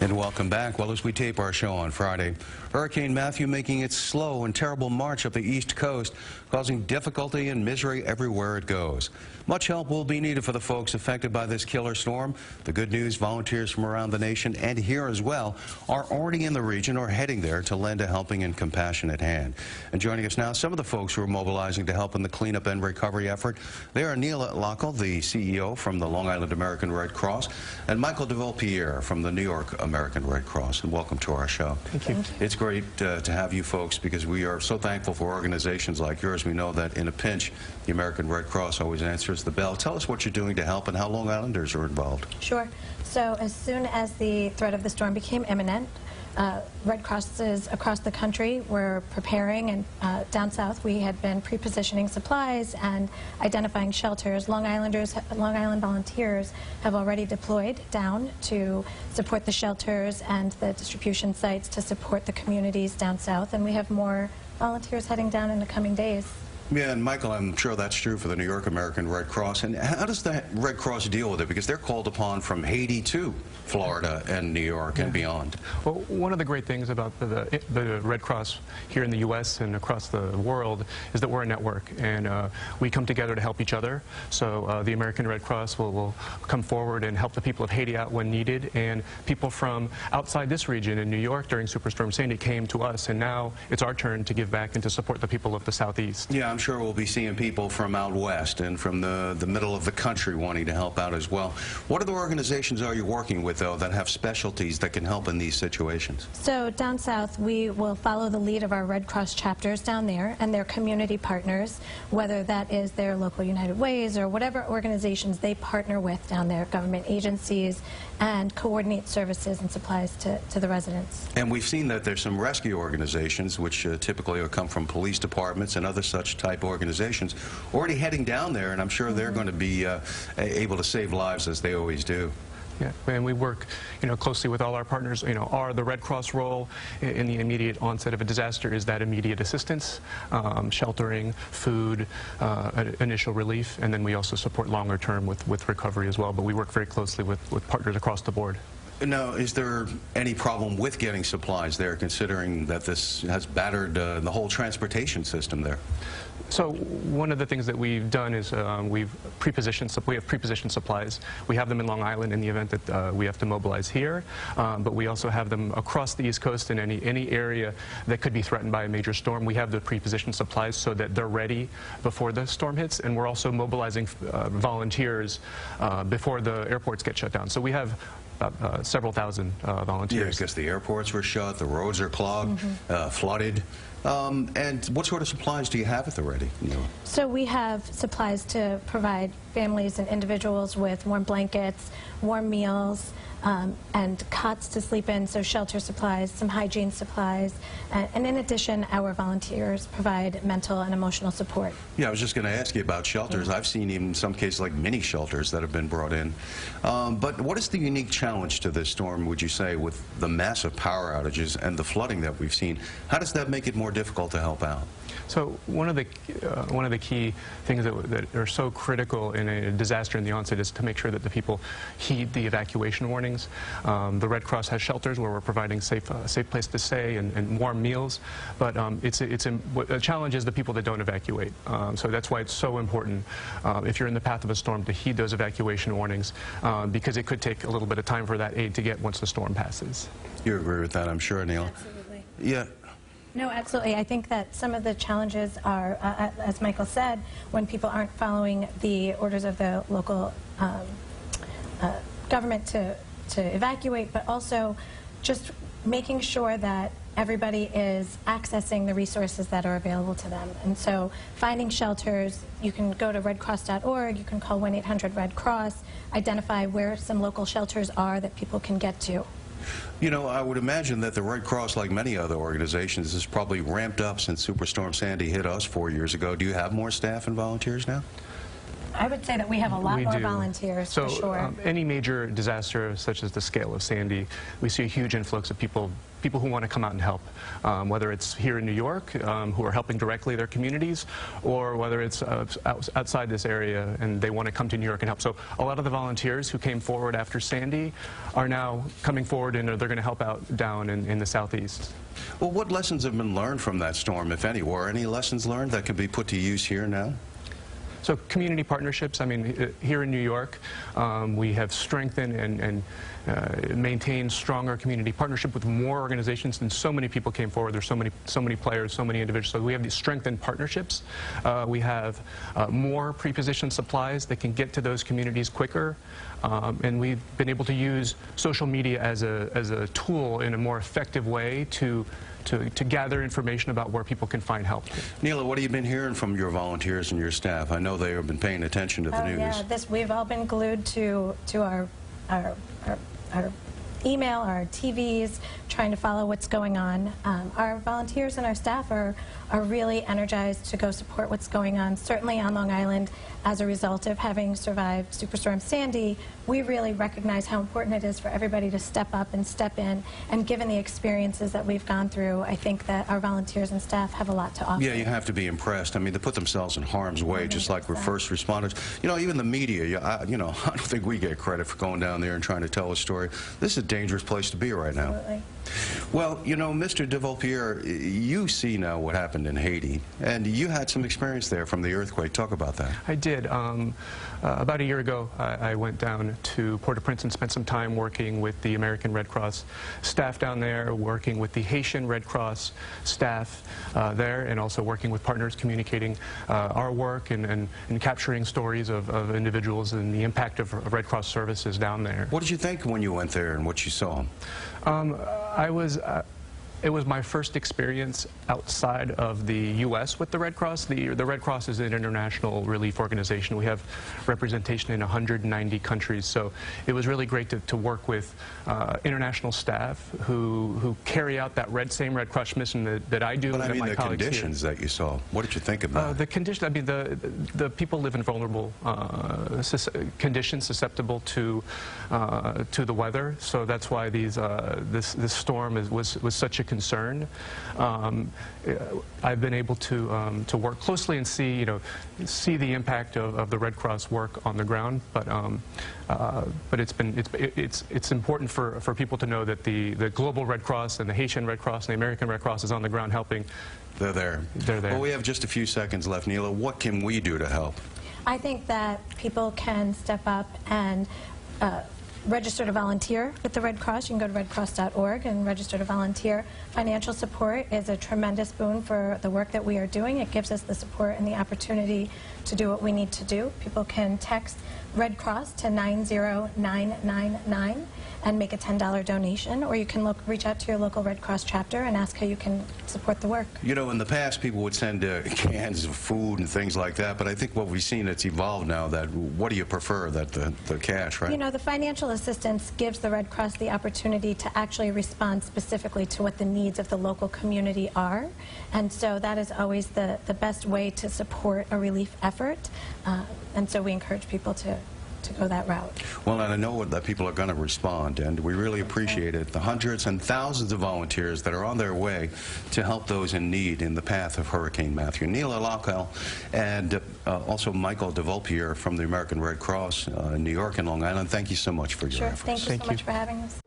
And welcome back. Well, as we tape our show on Friday, Hurricane Matthew making its slow and terrible march up the East Coast, causing difficulty and misery everywhere it goes. Much help will be needed for the folks affected by this killer storm. The good news, volunteers from around the nation and here as well are already in the region or heading there to lend a helping and compassionate hand. And joining us now, some of the folks who are mobilizing to help in the cleanup and recovery effort. They are Neil Lockel, the CEO from the Long Island American Red Cross, and Michael DeVille-Pierre from the New York American Red Cross. And welcome to our show. Thank you. It's great to have you folks, because we are so thankful for organizations like yours. We know that in a pinch, the American Red Cross always answers the bell. Tell us what you're doing to help and how Long Islanders are involved. Sure. So as soon as the threat of the storm became imminent, Red Crosses across the country were preparing, and down south we had been pre-positioning supplies and identifying shelters. Long Island volunteers have already deployed down to support the shelters and the distribution sites to support the communities down south, and we have more volunteers heading down in the coming days. Yeah, and Michael, I'm sure that's true for the New York American Red Cross. And how does the Red Cross deal with it? Because they're called upon from Haiti to Florida and New York and beyond. Well, one of the great things about the Red Cross here in the U.S. and across the world is that we're a network, and we come together to help each other. So the American Red Cross will come forward and help the people of Haiti out when needed, and people from outside this region in New York during Superstorm Sandy came to us, and now it's our turn to give back and to support the people of the Southeast. Yeah, I'm sure we'll be seeing people from out west and from the middle of the country wanting to help out as well. What other organizations are you working with, though, that have specialties that can help in these situations? So down south, we will follow the lead of our Red Cross chapters down there and their community partners, whether that is their local United Ways or whatever organizations they partner with down there, government agencies, and coordinate services and supplies to the residents. And we've seen that there's some rescue organizations, which typically will come from police departments and other such type organizations, already heading down there, and I'm sure they're going to be able to save lives as they always do. Yeah, and we work, closely with all our partners. The Red Cross role in the immediate onset of a disaster is that immediate assistance, sheltering, food, initial relief, and then we also support longer term with recovery as well. But we work very closely with partners across the board. Now, is there any problem with getting supplies there, considering that this has battered the whole transportation system there? So one of the things that we've done is we have pre-positioned supplies. We have them in Long Island in the event that we have to mobilize here, but we also have them across the East Coast in any area that could be threatened by a major storm. We have the pre-positioned supplies so that they're ready before the storm hits, and we're also mobilizing volunteers before the airports get shut down. So we have several thousand volunteers. Yeah, because the airports were shut, the roads are clogged, flooded. And what sort of supplies do you have at the ready? So we have supplies to provide families and individuals with warm blankets, warm meals, and cots to sleep in, so shelter supplies, some hygiene supplies, and in addition, our volunteers provide mental and emotional support. Yeah, I was just going to ask you about shelters. I've seen even in some cases like mini shelters that have been brought in. But what is the unique challenge to this storm, would you say, with the massive power outages and the flooding that we've seen? How does that make it more difficult to help out? So one of the key things that are so critical in a disaster in the onset is to make sure that the people heed the evacuation warnings. The Red Cross has shelters where we're providing safe place to stay and warm meals, but a challenge is the people that don't evacuate. So that's why it's so important if you're in the path of a storm to heed those evacuation warnings, because it could take a little bit of time for that aid to get once the storm passes. You agree with that, I'm sure, Neil? Absolutely. Yeah. No, absolutely. I think that some of the challenges are, as Michael said, when people aren't following the orders of the local government to evacuate, but also just making sure that everybody is accessing the resources that are available to them. And so finding shelters, you can go to redcross.org, you can call 1-800-RED-CROSS, identify where some local shelters are that people can get to. I would imagine that the Red Cross, like many other organizations, has probably ramped up since Superstorm Sandy hit us 4 years ago. Do you have more staff and volunteers now? I would say that we have a lot We more do. volunteers, So, for sure. any major disaster, such as the scale of Sandy, we see a huge influx of people who want to come out and help, whether it's here in New York, who are helping directly their communities, or whether it's outside this area and they want to come to New York and help. So a lot of the volunteers who came forward after Sandy are now coming forward, and they're going to help out down in the southeast. Well, what lessons have been learned from that storm, if any? Were any lessons learned that can be put to use here now? So community partnerships, I mean, here in New York, we have strengthened and maintained stronger community partnership with more organizations, and so many people came forward. There's so many players, so many individuals. So we have these strengthened partnerships. We have more pre-positioned supplies that can get to those communities quicker. And we've been able to use social media as a tool in a more effective way to gather information about where people can find help. Neela, what have you been hearing from your volunteers and your staff? I know they have been paying attention to the news. Yeah, we've all been glued to our email, our TVs, trying to follow what's going on. Our volunteers and our staff are really energized to go support what's going on. Certainly on Long Island, as a result of having survived Superstorm Sandy, we really recognize how important it is for everybody to step up and step in. And given the experiences that we've gone through, I think that our volunteers and staff have a lot to offer. Yeah, you have to be impressed. I mean, they put themselves in harm's way, just like we're first responders. You know, even the media, I don't think we get credit for going down there and trying to tell a story. This is a dangerous place to be right now. Absolutely. Well, you know, Mr. DeVolpierre, you see now what happened in Haiti, and you had some experience there from the earthquake. Talk about that. I did. About a year ago, I went down to Port-au-Prince and spent some time working with the American Red Cross staff down there, working with the Haitian Red Cross staff there, and also working with partners, communicating our work and capturing stories of individuals and the impact of Red Cross services down there. What did you think when you went there and what you saw? It was my first experience outside of the U.S. with the Red Cross. The Red Cross is an international relief organization. We have representation in 190 countries, so it was really great to work with international staff who carry out that same Red Cross mission that I do. But I and mean, my the colleagues conditions here. that you saw, what did you think about the condition, I mean, the people live in vulnerable conditions susceptible to the weather, so that's why this storm was such a concern. I've been able to work closely and see the impact of the Red Cross work on the ground, but it's important for people to know that the global Red Cross and the Haitian Red Cross and the American Red Cross is on the ground helping. They're there. They're there. Well, we have just a few seconds left, Neela. What can we do to help? I think that people can step up and register to volunteer with the Red Cross. You can go to redcross.org and register to volunteer. Financial support is a tremendous boon for the work that we are doing. It gives us the support and the opportunity to do what we need to do. People can text Red Cross to 90999 and make a $10 donation, or you can reach out to your local Red Cross chapter and ask how you can support the work. You know, in the past, people would send cans of food and things like that, but I think what we've seen, it's evolved now. That what do you prefer, that the cash, right? You know, the financial assistance gives the Red Cross the opportunity to actually respond specifically to what the needs of the local community are, and so that is always the best way to support a relief effort, and so we encourage people to go that route. Well, and I know that people are going to respond, and we really appreciate it. The hundreds and thousands of volunteers that are on their way to help those in need in the path of Hurricane Matthew. Neela Lockhall and also Michael DeVolpierre from the American Red Cross in New York and Long Island, thank you so much for your efforts. Thank you so much for having us.